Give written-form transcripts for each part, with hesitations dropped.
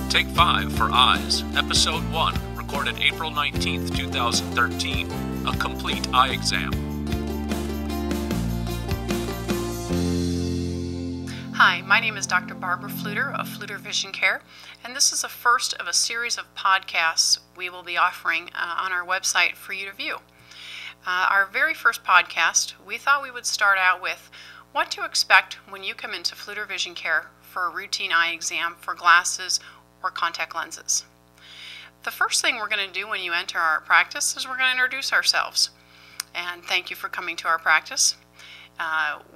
Take 5 for Eyes, Episode 1, recorded April 19th, 2013, a complete eye exam. Hi, my name is Dr. Barbara Fluder of Fluder VisionCare, and this is the first of a series of podcasts we will be offering on our website for you to view. Our very first podcast, we thought we would start out with what to expect when you come into Fluder VisionCare for a routine eye exam for glasses or contact lenses. The first thing we're going to do when you enter our practice is we're going to introduce ourselves. And thank you for coming to our practice.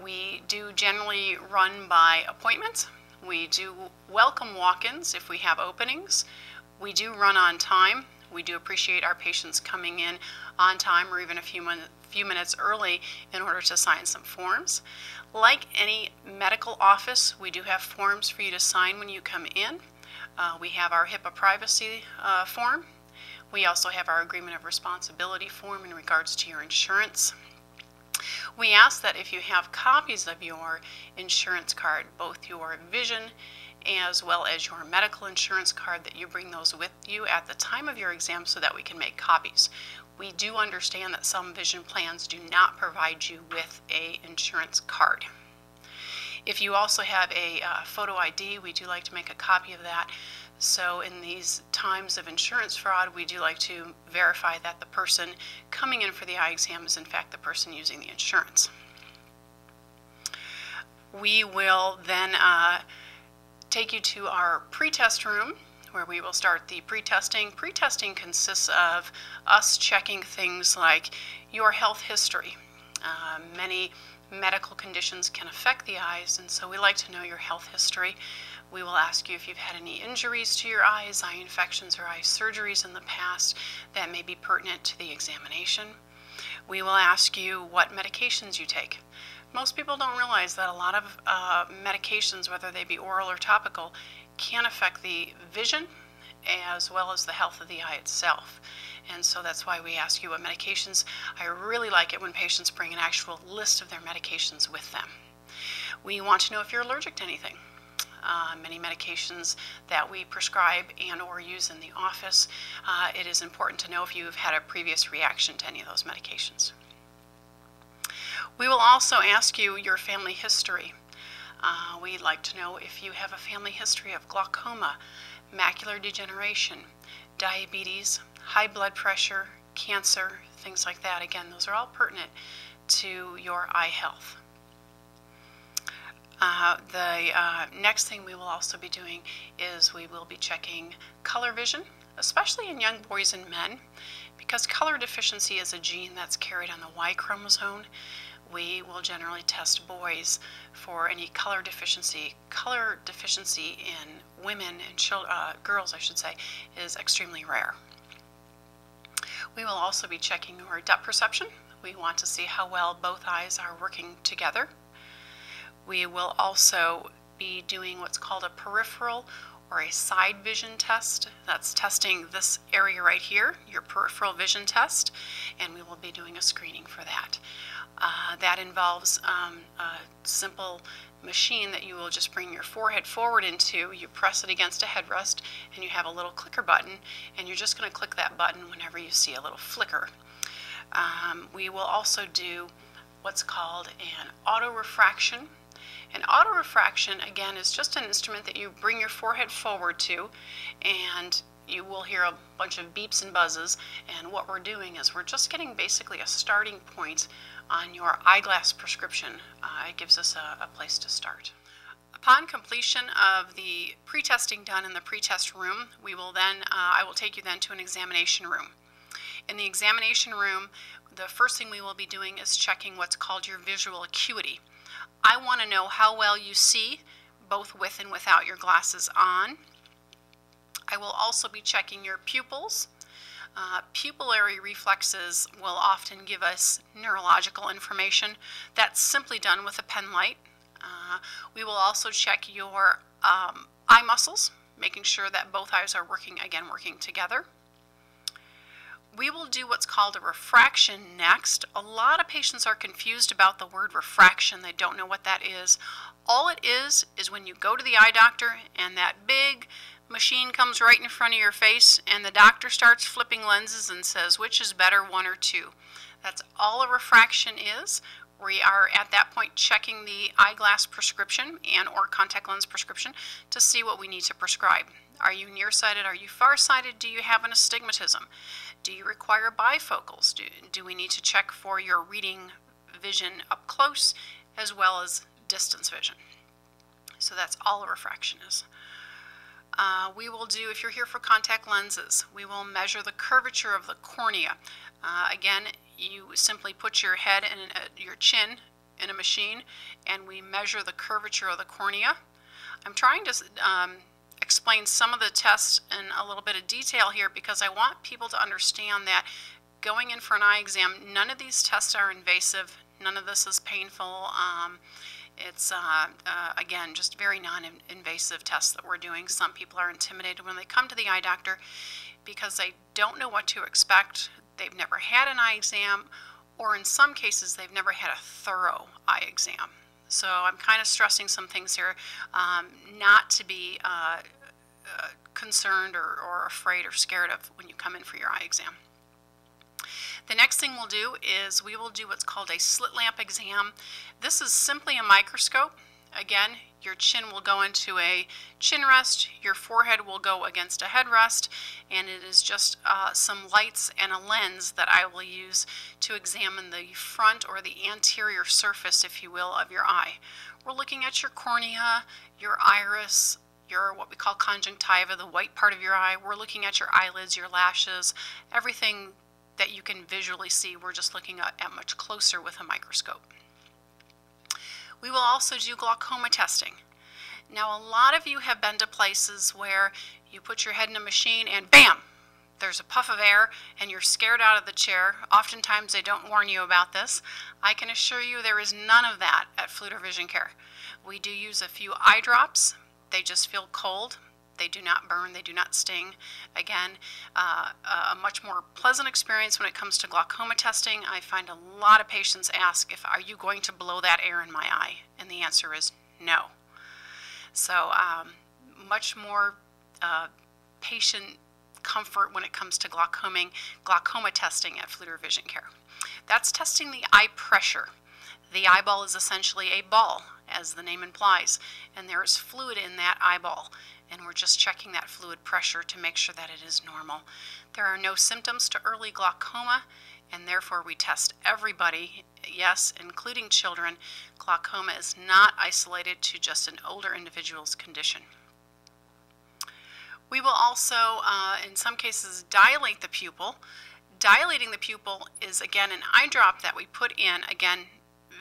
We do generally run by appointments. We do welcome walk-ins if we have openings. We do run on time. We do appreciate our patients coming in on time or even a few minutes early in order to sign some forms. Like any medical office, we do have forms for you to sign when you come in. We have our HIPAA privacy form. We also have our agreement of responsibility form in regards to your insurance. We ask that if you have copies of your insurance card, both your vision as well as your medical insurance card, that you bring those with you at the time of your exam so that we can make copies. We do understand that some vision plans do not provide you with an insurance card. If you also have a photo ID, we do like to make a copy of that. So in these times of insurance fraud, we do like to verify that the person coming in for the eye exam is in fact the person using the insurance. We will then take you to our pre-test room where we will start the pre-testing. Pre-testing consists of us checking things like your health history. Many medical conditions can affect the eyes, and so we like to know your health history. We will ask you if you've had any injuries to your eyes, eye infections, or eye surgeries in the past that may be pertinent to the examination. We will ask you what medications you take. Most people don't realize that a lot of medications, whether they be oral or topical, can affect the vision as well as the health of the eye itself. And so that's why we ask you what medications. I really like it when patients bring an actual list of their medications with them. We want to know if you're allergic to anything. Many medications that we prescribe and or use in the office, it is important to know if you've had a previous reaction to any of those medications. We will also ask you your family history. We'd like to know if you have a family history of glaucoma, macular degeneration, diabetes, high blood pressure, cancer, things like that. Again, those are all pertinent to your eye health. The next thing we will also be doing is we will be checking color vision, especially in young boys and men, because color deficiency is a gene that's carried on the Y chromosome. We will generally test boys for any color deficiency. Color deficiency in women and girls, I should say, is extremely rare. We will also be checking your depth perception. We want to see how well both eyes are working together. We will also be doing what's called a peripheral or a side vision test. That's testing this area right here, your peripheral vision test, and we will be doing a screening for that. That involves a simple machine that you will just bring your forehead forward into. You press it against a headrest and you have a little clicker button, and you're just going to click that button whenever you see a little flicker. We will also do what's called an auto-refraction. An auto-refraction, again, is just an instrument that you bring your forehead forward to, and you will hear a bunch of beeps and buzzes, and what we're doing is we're just getting basically a starting point on your eyeglass prescription. It gives us a place to start. Upon completion of the pre-testing done in the pre-test room, we will then, I will take you then to an examination room. In the examination room, the first thing we will be doing is checking what's called your visual acuity. I want to know how well you see, both with and without your glasses on. I will also be checking your pupils. Pupillary reflexes will often give us neurological information. That's simply done with a pen light. We will also check your eye muscles, making sure that both eyes are working together. We will do what's called a refraction next. A lot of patients are confused about the word refraction. They don't know what that is. All it is when you go to the eye doctor and that big machine comes right in front of your face and the doctor starts flipping lenses and says, which is better, one or two? That's all a refraction is. We are at that point checking the eyeglass prescription and or contact lens prescription to see what we need to prescribe. Are you nearsighted? Are you farsighted? Do you have an astigmatism? Do you require bifocals? Do we need to check for your reading vision up close as well as distance vision? So that's all a refraction is. We will do, if you're here for contact lenses, we will measure the curvature of the cornea. Again, you simply put your head and your chin in a machine and we measure the curvature of the cornea. I'm trying to explain some of the tests in a little bit of detail here because I want people to understand that going in for an eye exam, none of these tests are invasive, none of this is painful. It's, again, just very non-invasive tests that we're doing. Some people are intimidated when they come to the eye doctor because they don't know what to expect. They've never had an eye exam, or in some cases, they've never had a thorough eye exam. So I'm kind of stressing some things here, not to be concerned or afraid or scared of when you come in for your eye exam. The next thing we'll do is we will do what's called a slit lamp exam. This is simply a microscope. Again, your chin will go into a chin rest, your forehead will go against a head rest, and it is just some lights and a lens that I will use to examine the front or the anterior surface, if you will, of your eye. We're looking at your cornea, your iris, your what we call conjunctiva, the white part of your eye. We're looking at your eyelids, your lashes, everything that you can visually see. We're just looking at much closer with a microscope. We will also do glaucoma testing. Now, a lot of you have been to places where you put your head in a machine and bam, there's a puff of air and you're scared out of the chair. Oftentimes they don't warn you about this. I can assure you there is none of that at Fluder VisionCare. We do use a few eye drops. They just feel cold. They do not burn, they do not sting. Again, a much more pleasant experience when it comes to glaucoma testing. I find a lot of patients ask, are you going to blow that air in my eye? And the answer is no. So much more patient comfort when it comes to glaucoma testing at Fluder VisionCare. That's testing the eye pressure. The eyeball is essentially a ball, as the name implies, and there is fluid in that eyeball. And we're just checking that fluid pressure to make sure that it is normal. There are no symptoms to early glaucoma, and therefore we test everybody, yes, including children. Glaucoma is not isolated to just an older individual's condition. We will also, in some cases, dilate the pupil. Dilating the pupil is, again, an eye drop that we put in, again,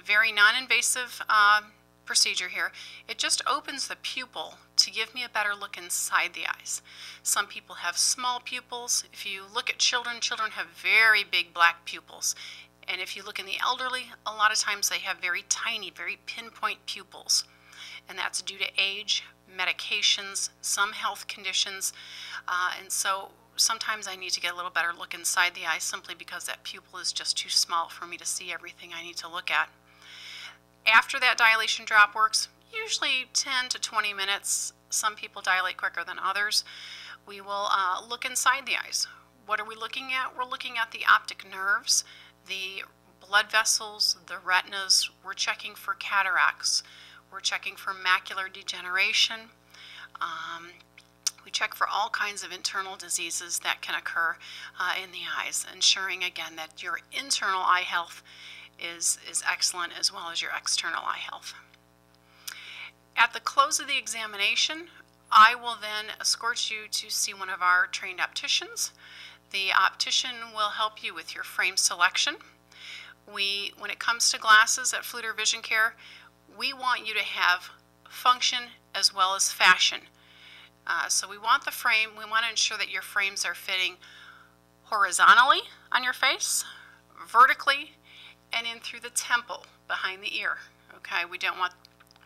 very non-invasive procedure here. It just opens the pupil to give me a better look inside the eyes. Some people have small pupils. If you look at children, children have very big black pupils. And if you look in the elderly, a lot of times they have very tiny, very pinpoint pupils. And that's due to age, medications, some health conditions. And so sometimes I need to get a little better look inside the eye simply because that pupil is just too small for me to see everything I need to look at. After that dilation drop works, usually 10 to 20 minutes. Some people dilate quicker than others. We will look inside the eyes. What are we looking at? We're looking at the optic nerves, the blood vessels, the retinas. We're checking for cataracts. We're checking for macular degeneration. We check for all kinds of internal diseases that can occur in the eyes, ensuring again that your internal eye health is excellent as well as your external eye health. At the close of the examination, I will then escort you to see one of our trained opticians. The optician will help you with your frame selection. When it comes to glasses at Fluder VisionCare, we want you to have function as well as fashion. So we want the frame, we want to ensure that your frames are fitting horizontally on your face, vertically, and in through the temple behind the ear. Okay, we don't want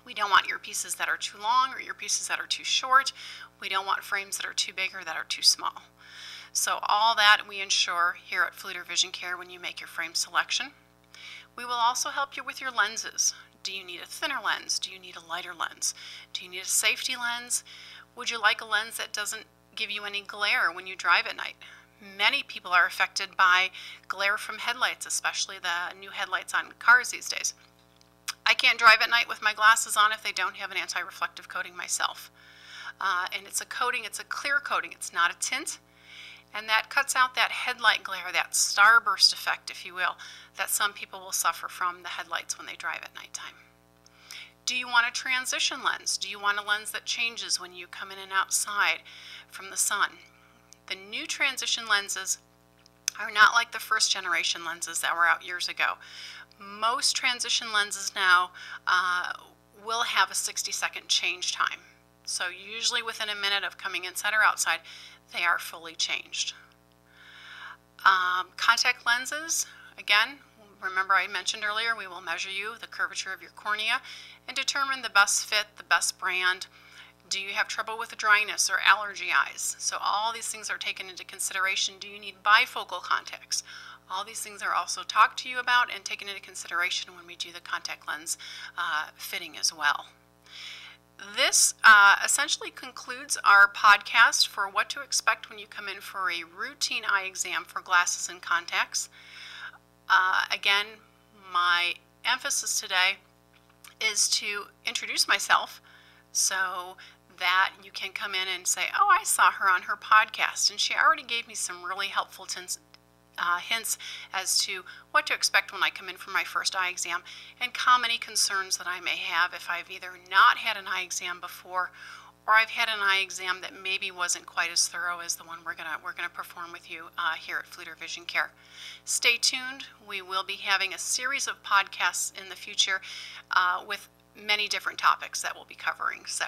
earpieces that are too long or earpieces that are too short. We don't want frames that are too big or that are too small. So all that we ensure here at Fluder VisionCare when you make your frame selection. We will also help you with your lenses. Do you need a thinner lens? Do you need a lighter lens? Do you need a safety lens? Would you like a lens that doesn't give you any glare when you drive at night? Many people are affected by glare from headlights, especially the new headlights on cars these days. I can't drive at night with my glasses on if they don't have an anti-reflective coating myself. And it's a coating, it's a clear coating, it's not a tint. And that cuts out that headlight glare, that starburst effect, if you will, that some people will suffer from the headlights when they drive at nighttime. Do you want a transition lens? Do you want a lens that changes when you come in and outside from the sun? The new transition lenses are not like the first generation lenses that were out years ago. Most transition lenses now will have a 60-second change time. So usually within a minute of coming inside or outside, they are fully changed. Contact lenses, again, remember I mentioned earlier, we will measure you, the curvature of your cornea, and determine the best fit, the best brand. Do you have trouble with dryness or allergy eyes? So all these things are taken into consideration. Do you need bifocal contacts? All these things are also talked to you about and taken into consideration when we do the contact lens fitting as well. This essentially concludes our podcast for what to expect when you come in for a routine eye exam for glasses and contacts. Again, my emphasis today is to introduce myself so that you can come in and say, oh, I saw her on her podcast, and she already gave me some really helpful hints as to what to expect when I come in for my first eye exam and common concerns that I may have if I've either not had an eye exam before or I've had an eye exam that maybe wasn't quite as thorough as the one we're gonna perform with you here at Fluder VisionCare. Stay tuned. We will be having a series of podcasts in the future with many different topics that we'll be covering. So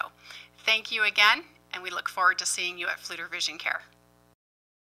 thank you again, and we look forward to seeing you at Fluder VisionCare.